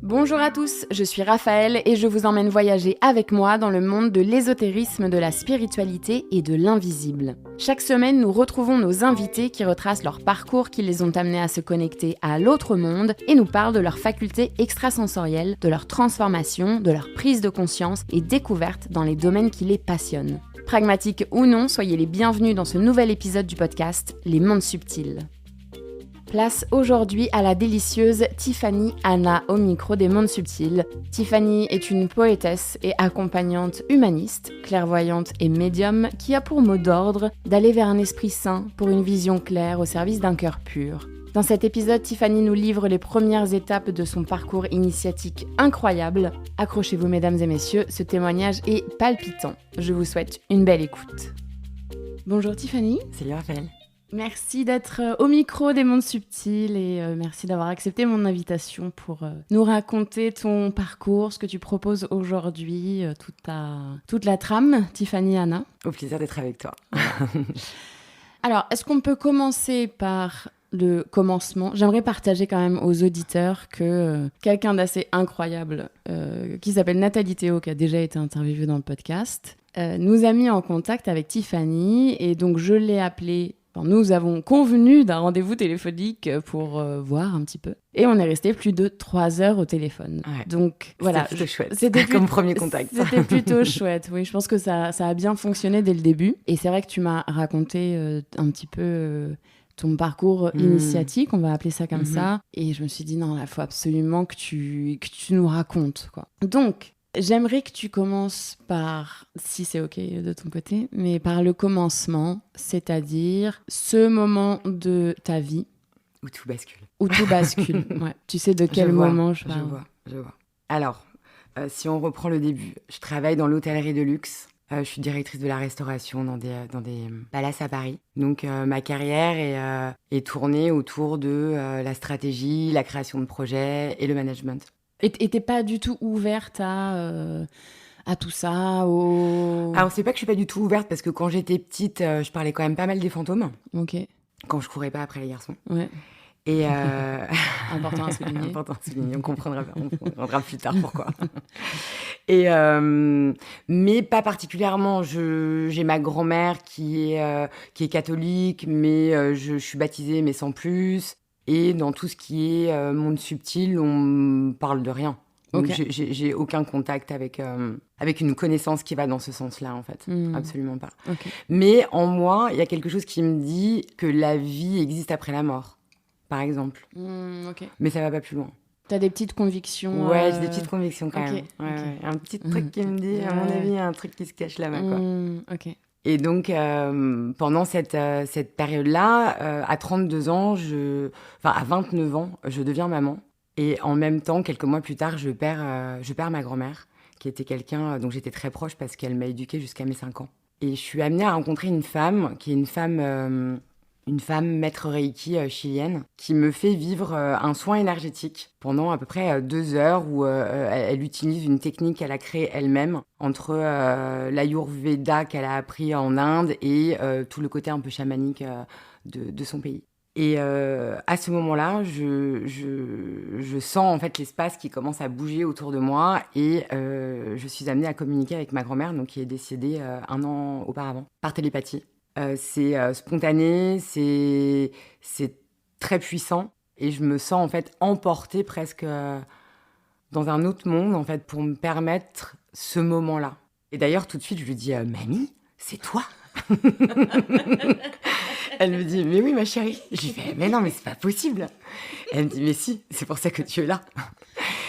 Bonjour à tous, je suis Raphaël et je vous emmène voyager avec moi dans le monde de l'ésotérisme, de la spiritualité et de l'invisible. Chaque semaine, nous retrouvons nos invités qui retracent leur parcours qui les ont amenés à se connecter à l'autre monde et nous parlent de leurs facultés extrasensorielles, de leur transformation, de leur prise de conscience et découverte dans les domaines qui les passionnent. Pragmatiques ou non, soyez les bienvenus dans ce nouvel épisode du podcast Les Mondes Subtils. Place aujourd'hui à la délicieuse Tiffany Anna au micro des Mondes Subtils. Tiffany est une poétesse et accompagnante humaniste, clairvoyante et médium qui a pour mot d'ordre d'aller vers un esprit sain pour une vision claire au service d'un cœur pur. Dans cet épisode, Tiffany nous livre les premières étapes de son parcours initiatique incroyable. Accrochez-vous mesdames et messieurs, ce témoignage est palpitant. Je vous souhaite une belle écoute. Bonjour Tiffany. Salut Raphaël. Merci d'être au micro des Mondes Subtils et merci d'avoir accepté mon invitation pour nous raconter ton parcours, ce que tu proposes aujourd'hui, toute la trame, Tiffany Anna. Au plaisir d'être avec toi. Alors, est-ce qu'on peut commencer par le commencement ? J'aimerais partager quand même aux auditeurs que quelqu'un d'assez incroyable qui s'appelle Nathalie Théo, qui a déjà été interviewée dans le podcast, nous a mis en contact avec Tiffany et donc je l'ai appelée. Nous avons convenu d'un rendez-vous téléphonique pour voir un petit peu. Et on est resté plus de 3 heures au téléphone. Ouais. Donc voilà. C'était chouette. Comme premier contact. C'était plutôt chouette, oui. Je pense que ça a bien fonctionné dès le début. Et c'est vrai que tu m'as raconté un petit peu ton parcours initiatique, on va appeler ça comme ça. Et je me suis dit, non, il faut absolument que tu nous racontes, quoi. Donc, j'aimerais que tu commences par, si c'est OK de ton côté, mais par le commencement, c'est-à-dire ce moment de ta vie. Où tout bascule. Où tout bascule, ouais. Tu sais de quel moment je parle. Je vois. Alors, si on reprend le début, je travaille dans l'hôtellerie de luxe. Je suis directrice de la restauration dans des palaces à Paris. Donc, ma carrière est tournée autour de la stratégie, la création de projets et le management. Et t'es pas du tout ouverte à tout ça Alors, c'est pas que je suis pas du tout ouverte, parce que quand j'étais petite, je parlais quand même pas mal des fantômes. Ok. Quand je courais pas après les garçons. Ouais. Et Important à souligner. Important à souligner, on comprendra plus tard pourquoi. Et mais pas particulièrement. J'ai ma grand-mère qui est catholique, mais je suis baptisée, mais sans plus. Et dans tout ce qui est monde subtil, on parle de rien. Donc j'ai aucun contact avec une connaissance qui va dans ce sens-là, en fait. Absolument pas. Okay. Mais en moi, il y a quelque chose qui me dit que la vie existe après la mort, par exemple. Okay. Mais ça va pas plus loin. T'as des petites convictions Ouais, j'ai des petites convictions quand même. Okay. Ouais. Un petit truc qui me dit, à mon avis, il y a un truc qui se cache là-bas, quoi. Ok. Et donc, pendant cette période-là, à 32 ans, à 29 ans, je deviens maman. Et en même temps, quelques mois plus tard, je perds ma grand-mère, qui était quelqu'un dont j'étais très proche parce qu'elle m'a éduquée jusqu'à mes 5 ans. Et je suis amenée à rencontrer une femme qui est une femme maître Reiki chilienne, qui me fait vivre un soin énergétique pendant à peu près 2 heures où elle utilise une technique qu'elle a créée elle-même entre l'Ayurveda qu'elle a appris en Inde et tout le côté un peu chamanique de son pays. Et à ce moment-là, je sens en fait l'espace qui commence à bouger autour de moi et je suis amenée à communiquer avec ma grand-mère, donc qui est décédée 1 an auparavant, par télépathie. C'est spontané, c'est très puissant et je me sens en fait emportée presque dans un autre monde en fait pour me permettre ce moment-là. Et d'ailleurs tout de suite je lui dis mamie, c'est toi. Elle me dit mais oui ma chérie. Je lui fais mais non mais c'est pas possible. Elle me dit mais si, c'est pour ça que tu es là.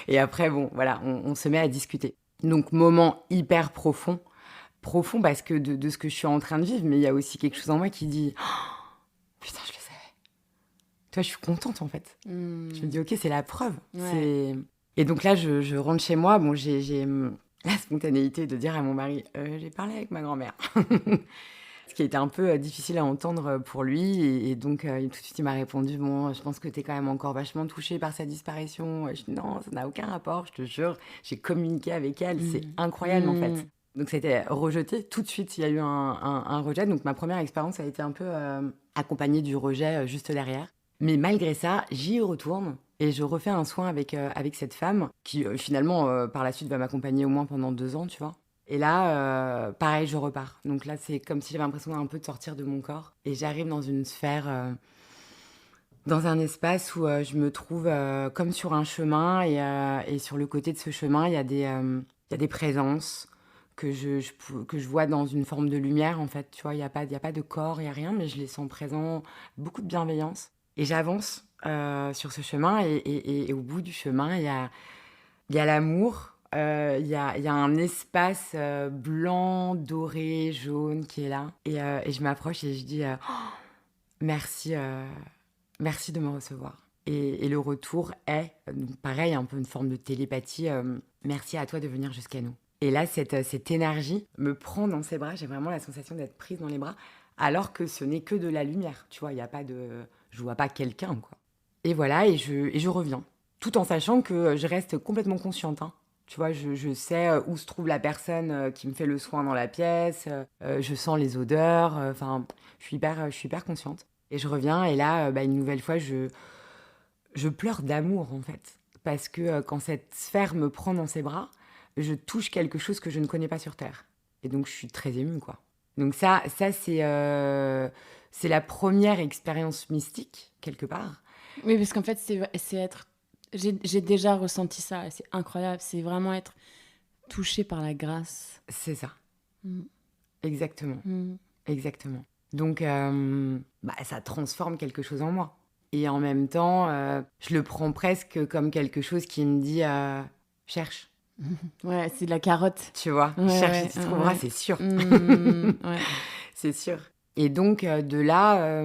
Et après bon voilà, on se met à discuter. Donc moment hyper profond parce que de ce que je suis en train de vivre, mais il y a aussi quelque chose en moi qui dit oh, putain, je le savais. Toi, je suis contente en fait. Je me dis ok, c'est la preuve. Ouais. Et donc là, je rentre chez moi. Bon, j'ai la spontanéité de dire à mon mari j'ai parlé avec ma grand-mère. Ce qui a été un peu difficile à entendre pour lui. Et donc, tout de suite, il m'a répondu bon, je pense que t'es quand même encore vachement touchée par sa disparition. Je dis non, ça n'a aucun rapport, je te jure. J'ai communiqué avec elle. C'est incroyable en fait. Donc, ça a été rejeté. Tout de suite, il y a eu un rejet. Donc, ma première expérience a été un peu accompagnée du rejet juste derrière. Mais malgré ça, j'y retourne et je refais un soin avec cette femme qui, finalement, par la suite, va m'accompagner au moins pendant 2 ans, tu vois. Et là, pareil, je repars. Donc là, c'est comme si j'avais l'impression un peu de sortir de mon corps. Et j'arrive dans une sphère, dans un espace où je me trouve comme sur un chemin. Et sur le côté de ce chemin, il y a des présences que je vois dans une forme de lumière, en fait. Tu vois, il y a pas de corps, il n'y a rien, mais je les sens présents, beaucoup de bienveillance. Et j'avance sur ce chemin. Et au bout du chemin, il y a l'amour. Il y a un espace blanc, doré, jaune qui est là. Et je m'approche et je dis merci, merci de me recevoir. Et le retour est, pareil, un peu une forme de télépathie. Merci à toi de venir jusqu'à nous. Et là, cette énergie me prend dans ses bras. J'ai vraiment la sensation d'être prise dans les bras, alors que ce n'est que de la lumière. Tu vois, il y a pas de, je vois pas quelqu'un, quoi. Et voilà, et je reviens, tout en sachant que je reste complètement consciente, hein. Tu vois, je sais où se trouve la personne qui me fait le soin dans la pièce, je sens les odeurs, enfin, je suis hyper consciente. Et je reviens, et là, une nouvelle fois, je pleure d'amour, en fait. Parce que quand cette sphère me prend dans ses bras, je touche quelque chose que je ne connais pas sur Terre. Et donc, je suis très émue, quoi. Donc ça c'est la première expérience mystique, quelque part. Oui, parce qu'en fait, c'est être... J'ai déjà ressenti ça, c'est incroyable. C'est vraiment être touché par la grâce. C'est ça. Mm. Exactement. Mm. Exactement. Donc, ça transforme quelque chose en moi. Et en même temps, je le prends presque comme quelque chose qui me dit cherche. Ouais, c'est de la carotte. Tu vois, Ouais, cherche ouais, et tu trouveras, ouais. c'est sûr. Ouais. C'est sûr. Et donc, de là,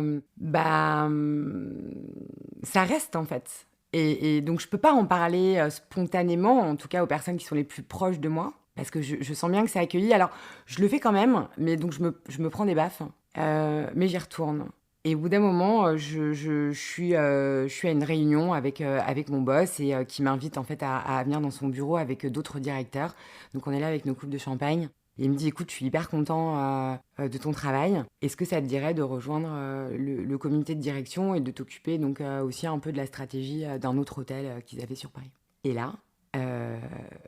ça reste en fait. Et donc, je peux pas en parler spontanément, en tout cas aux personnes qui sont les plus proches de moi, parce que je sens bien que c'est accueilli. Alors, je le fais quand même, mais donc je me prends des baffes, mais j'y retourne. Et au bout d'un moment, je suis à une réunion avec mon boss et qui m'invite en fait à venir dans son bureau avec d'autres directeurs. Donc, on est là avec nos coupes de champagne. Et il me dit, écoute, je suis hyper content de ton travail. Est-ce que ça te dirait de rejoindre le comité de direction et de t'occuper donc aussi un peu de la stratégie d'un autre hôtel qu'ils avaient sur Paris. Et là,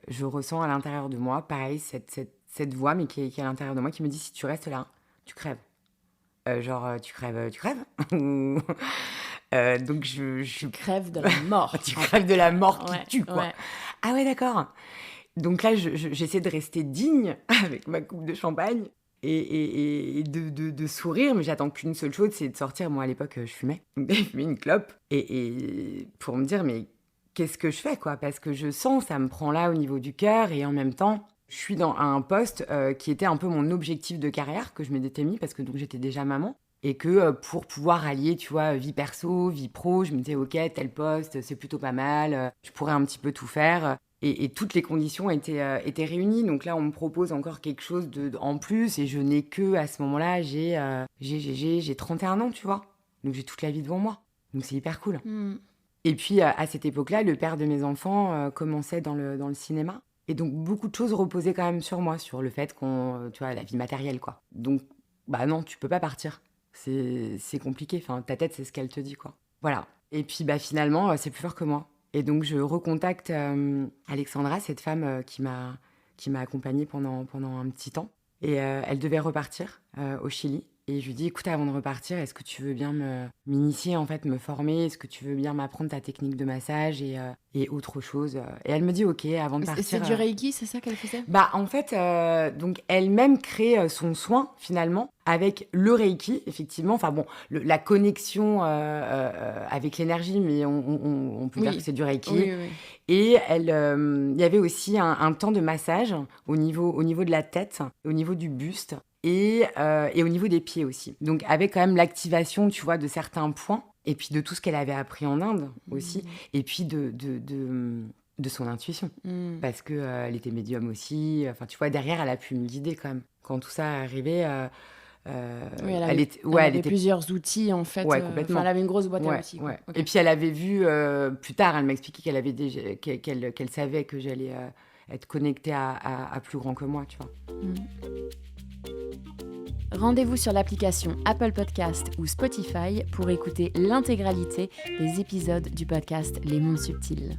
je ressens à l'intérieur de moi, pareil, cette voix, mais qui est à l'intérieur de moi, qui me dit, si tu restes là, tu crèves. Tu crèves, tu crèves. Donc Tu crèves de la mort. Tu crèves de la mort qui Ouais, tue, quoi. ouais. Ah ouais, d'accord. Donc là, j'essaie de rester digne avec ma coupe de champagne et de sourire, mais j'attends qu'une seule chose, c'est de sortir. Moi, à l'époque, je fumais. Donc, je fumais une clope et pour me dire, mais qu'est-ce que je fais, quoi? Parce que je sens, ça me prend là au niveau du cœur et en même temps, je suis dans un poste qui était un peu mon objectif de carrière que je m'étais mis parce que donc j'étais déjà maman. Et que pour pouvoir allier, tu vois, vie perso, vie pro, je me disais, ok, tel poste, c'est plutôt pas mal, je pourrais un petit peu tout faire. Et toutes les conditions étaient réunies. Donc là, on me propose encore quelque chose en plus. Et je n'ai que, à ce moment-là, j'ai 31 ans, tu vois. Donc j'ai toute la vie devant moi. Donc c'est hyper cool. Mm. Et puis, à cette époque-là, le père de mes enfants commençait dans le cinéma. Et donc, beaucoup de choses reposaient quand même sur moi, sur le fait tu vois, la vie matérielle, quoi. Donc, bah non, tu peux pas partir. C'est compliqué. Enfin, ta tête, c'est ce qu'elle te dit, quoi. Voilà. Et puis, finalement, c'est plus fort que moi. Et donc, je recontacte Alexandra, cette femme qui m'a accompagnée pendant un petit temps. Et elle devait repartir au Chili. Et je lui dis, écoute, avant de repartir, est-ce que tu veux bien m'initier, en fait, me former? Est-ce que tu veux bien m'apprendre ta technique de massage et autre chose? Et elle me dit, ok, avant de partir... C'est du Reiki, c'est ça qu'elle faisait? En fait, donc elle-même crée son soin, finalement, avec le Reiki, effectivement. Enfin bon, la connexion avec l'énergie, mais on peut dire que c'est du Reiki. Oui, oui. Et il y avait aussi un temps de massage au niveau de la tête, au niveau du buste et au niveau des pieds aussi. Donc avec quand même l'activation, tu vois, de certains points et puis de tout ce qu'elle avait appris en Inde aussi, et puis de son intuition. Parce que elle était médium aussi. Enfin, tu vois, derrière, elle a pu me guider quand même. Quand tout ça est arrivé... Oui, elle avait plusieurs outils, en fait. Ouais, complètement. Elle avait une grosse boîte à outils. Ouais. Okay. Et puis, elle avait vu, plus tard, elle m'a expliqué qu'elle avait déjà, qu'elle savait que j'allais être connectée à plus grand que moi, tu vois. Rendez-vous sur l'application Apple Podcast ou Spotify pour écouter l'intégralité des épisodes du podcast Les Mondes Subtils.